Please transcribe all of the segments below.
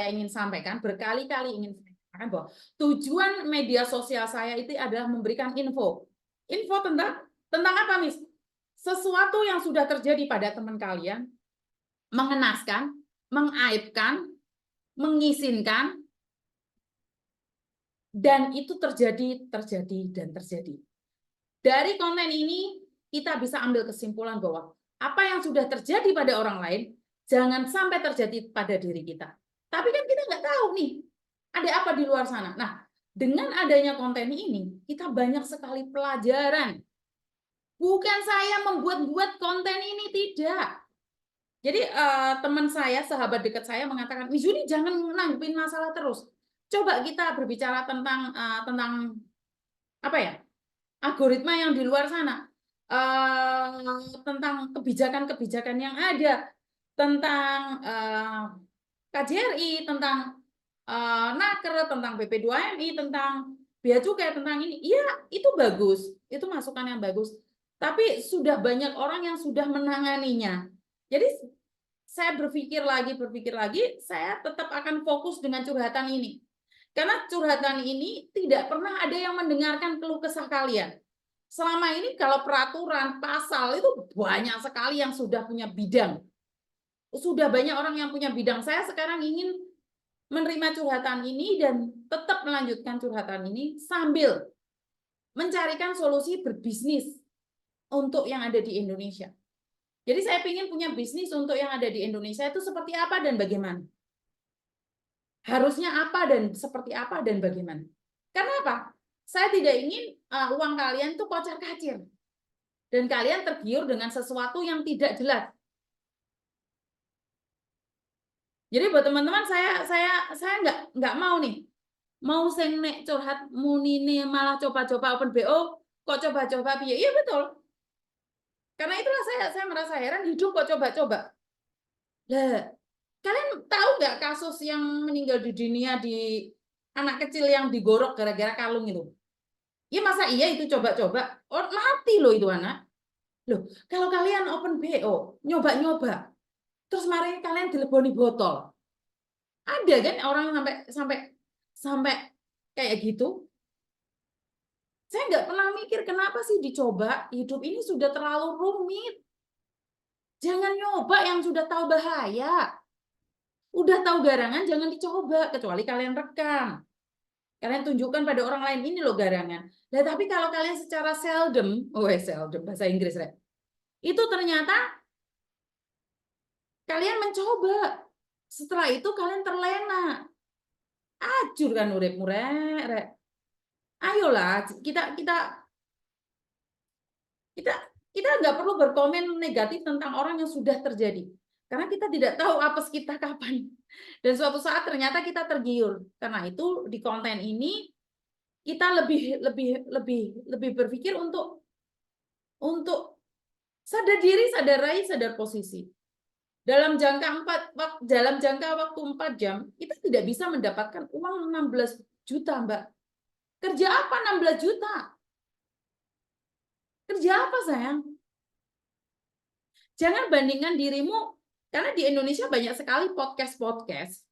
ingin sampaikan, berkali-kali ingin sampaikan bahwa tujuan media sosial saya itu adalah memberikan info. Info tentang apa, Miss? Sesuatu yang sudah terjadi pada teman kalian, mengenaskan, mengaibkan, mengizinkan, dan itu terjadi. Dari konten ini, kita bisa ambil kesimpulan bahwa apa yang sudah terjadi pada orang lain, jangan sampai terjadi pada diri kita. Tapi kan kita nggak tahu nih, ada apa di luar sana. Nah, dengan adanya konten ini, kita banyak sekali pelajaran. Bukan saya membuat-buat konten ini, tidak. Jadi teman saya, sahabat dekat saya mengatakan, Miss Juni jangan nanggepin masalah terus. Coba kita berbicara tentang apa ya, algoritma yang di luar sana, tentang kebijakan-kebijakan yang ada, tentang KJRI, tentang Naker, tentang BP2MI, tentang bea cukai, tentang ini. Iya, itu bagus, itu masukan yang bagus. Tapi sudah banyak orang yang sudah menanganinya. Jadi saya berpikir lagi, saya tetap akan fokus dengan curhatan ini. Karena curhatan ini tidak pernah ada yang mendengarkan keluh kesah kalian. Selama ini kalau peraturan, pasal itu banyak sekali yang sudah punya bidang. Sudah banyak orang yang punya bidang. Saya sekarang ingin menerima curhatan ini dan tetap melanjutkan curhatan ini sambil mencarikan solusi berbisnis untuk yang ada di Indonesia. Jadi saya ingin punya bisnis untuk yang ada di Indonesia itu seperti apa dan bagaimana. Harusnya apa dan seperti apa dan bagaimana. Karena apa? Saya tidak ingin uang kalian itu kocar-kacir. Dan kalian tergiur dengan sesuatu yang tidak jelas. Jadi buat teman-teman, saya nggak mau nih. Mau sing nek curhat munine malah coba-coba open BO, kok coba-coba piye? Iya betul. Karena itulah saya merasa heran, hidup kok coba-coba. Lah, kalian tahu nggak kasus yang meninggal di dunia di anak kecil yang digorok gara-gara kalung itu? Ya masa iya itu coba-coba? Oh, mati loh itu anak. Loh, kalau kalian open BO, nyoba-nyoba, terus mari kalian dileboni botol. Ada kan orang yang sampai kayak gitu? Saya nggak pernah mikir kenapa sih dicoba, hidup ini sudah terlalu rumit. Jangan nyoba yang sudah tahu bahaya. Udah tahu garangan jangan dicoba, kecuali kalian rekam. Kalian tunjukkan pada orang lain, ini loh garangan. Nah, tapi kalau kalian secara seldom bahasa Inggris, Rek, itu ternyata kalian mencoba. Setelah itu kalian terlena. Acur kan uripmu, Rek. Ayolah, kita kita nggak perlu berkomen negatif tentang orang yang sudah terjadi. Karena kita tidak tahu apes kita kapan. Dan suatu saat ternyata kita tergiur. Karena itu di konten ini kita lebih berpikir untuk sadar diri, sadar raih, sadar posisi. Dalam jangka waktu 4 jam, kita tidak bisa mendapatkan uang 16 juta, Mbak. Kerja apa 16 juta? Kerja apa, sayang? Jangan bandingkan dirimu, karena di Indonesia banyak sekali podcast-podcast.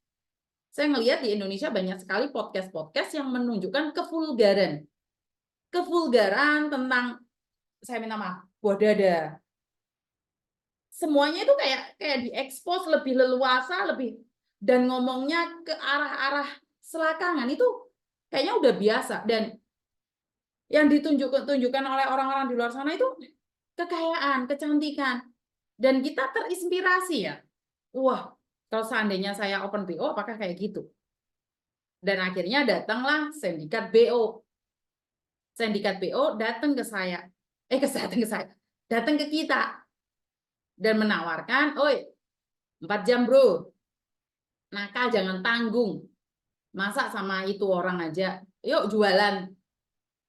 Saya ngelihat di Indonesia banyak sekali podcast-podcast yang menunjukkan kevulgaran. Kevulgaran tentang, saya minta maaf, buah dada. Semuanya itu kayak diekspos lebih leluasa, dan ngomongnya ke arah-arah selakangan itu kayaknya udah biasa. Dan yang ditunjukkan oleh orang-orang di luar sana itu kekayaan, kecantikan, dan kita terinspirasi ya. Wah, kalau seandainya saya open BO, apakah kayak gitu? Dan akhirnya datanglah sindikat BO. Sindikat BO datang ke saya, datang ke kita dan menawarkan, oi, 4 jam bro, nakal jangan tanggung. Masa sama itu orang aja, yuk jualan.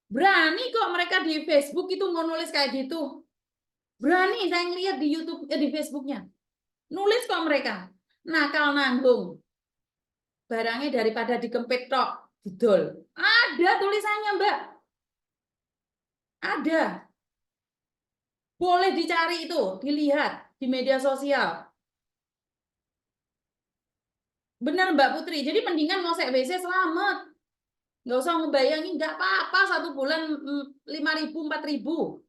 Berani kok mereka di Facebook itu mau nulis kayak gitu. Berani saya ngeliat di YouTube, di Facebooknya. Nulis kok mereka. Nakal nanggung. Barangnya daripada dikempit tok, didol. Ada tulisannya, Mbak. Ada. Boleh dicari itu, dilihat di media sosial. Benar Mbak Putri. Jadi mendingan ngosek WC selamat. Nggak usah ngebayangin, nggak apa-apa 1 bulan 5.000, 4.000.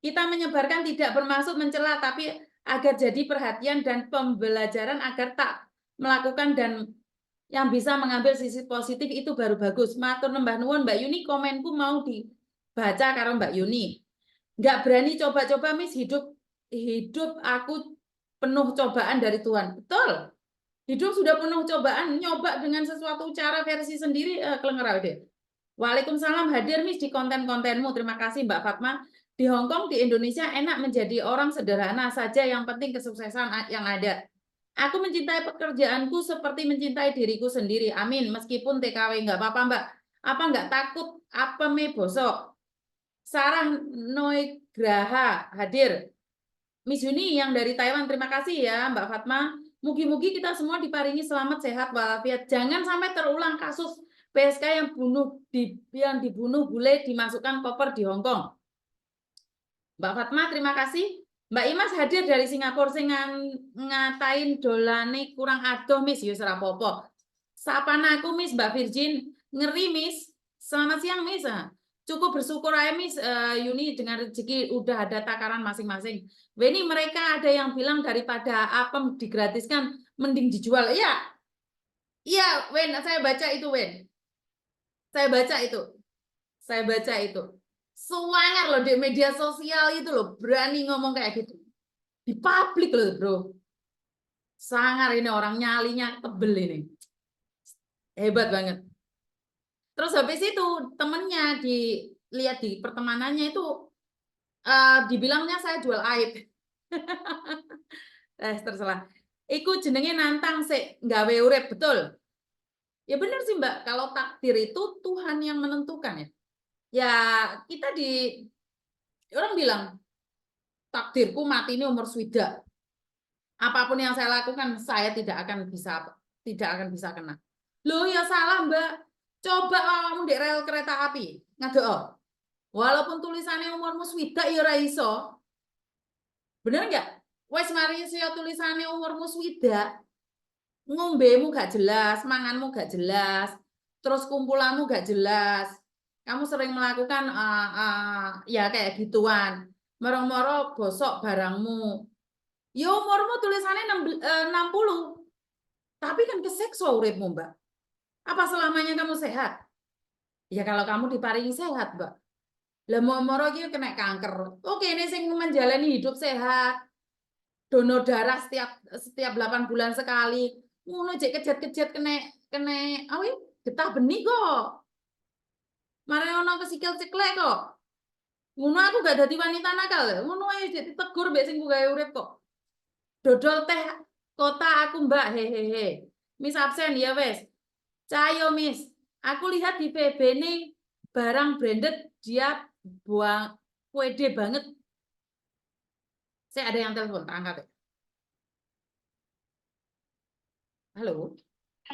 Kita menyebarkan tidak bermaksud mencela, tapi agar jadi perhatian dan pembelajaran agar tak melakukan dan yang bisa mengambil sisi positif itu baru bagus. Matur nembah nuwun Mbak Yuni, komenku mau dibaca karo Mbak Yuni. Nggak berani coba-coba Miss, hidup aku penuh cobaan dari Tuhan. Betul. Hidup sudah penuh cobaan, nyoba dengan sesuatu cara versi sendiri, kelengeran deh. Waalaikumsalam, hadir Miss di konten-kontenmu. Terima kasih Mbak Fatma. Di Hong Kong, di Indonesia enak menjadi orang sederhana saja, yang penting kesuksesan yang ada. Aku mencintai pekerjaanku seperti mencintai diriku sendiri. Amin. Meskipun TKW nggak apa-apa Mbak. Apa nggak takut? Apa me bosok? Sarah Noigraha hadir. Miss Yuni yang dari Taiwan, terima kasih ya Mbak Fatma. Mugi-mugi kita semua diparingi selamat, sehat, walafiat. Jangan sampai terulang kasus PSK yang dibunuh bule dimasukkan koper di Hong Kong. Mbak Fatma, terima kasih. Mbak Imas hadir dari Singapura, sing ngatain dolane kurang adoh Miss, yus rapopo. Sapan aku Miss, Mbak Virgin, ngeri Miss. Selamat siang Miss. Cukup bersyukur aja Miss Yuni dengan rezeki udah ada takaran masing-masing. Weni, mereka ada yang bilang daripada apem digratiskan mending dijual. Iya. Iya, Wen, saya baca itu, Wen. Saya baca itu. Saya baca itu. Semangat loh di media sosial itu loh, berani ngomong kayak gitu. Di publik loh, Bro. Sangar ini orang nyalinya tebel ini. Hebat banget. Terus habis itu temennya dilihat di pertemanannya itu dibilangnya saya jual aib. Terserah. Iku jenenge nantang sih, gawe urip, betul. Ya benar sih Mbak, kalau takdir itu Tuhan yang menentukan ya. Ya kita orang bilang takdirku mati ini umur swida. Apapun yang saya lakukan saya tidak akan bisa kena. Loh ya salah Mbak. Coba kamu di rel kereta api, ngadoh. Walaupun tulisannya umurmu swida ya ora iso. Bener nggak? Wes mari sio tulisannya umurmu swida, ngombemu gak jelas, manganmu gak jelas, terus kumpulanmu gak jelas. Kamu sering melakukan ya kayak gituan. Moro-moro gosok barangmu. Ya umurmu tulisannya 60. Tapi kan kesekso uripmu, Mbak. Apa selamanya kamu sehat? Ya kalau kamu diparingi sehat, Mbak. Lah moro iki kena kanker. Oke, ini sing menjalani hidup sehat. Donor darah setiap 8 bulan sekali. Ngono jek kejet-kejet kena awi getah benih kok. Mare ono kesikil ceklek kok. Ngono aku gak dadi wanita nakal. Ngono ae ditegur mbek sing gawe urip kok. Dodol teh kota aku Mbak, hehehe. Miss absen ya wes. Cayo Miss. Aku lihat di PB nih barang branded dia buang pede banget. Saya ada yang telepon, tak angkat. Halo.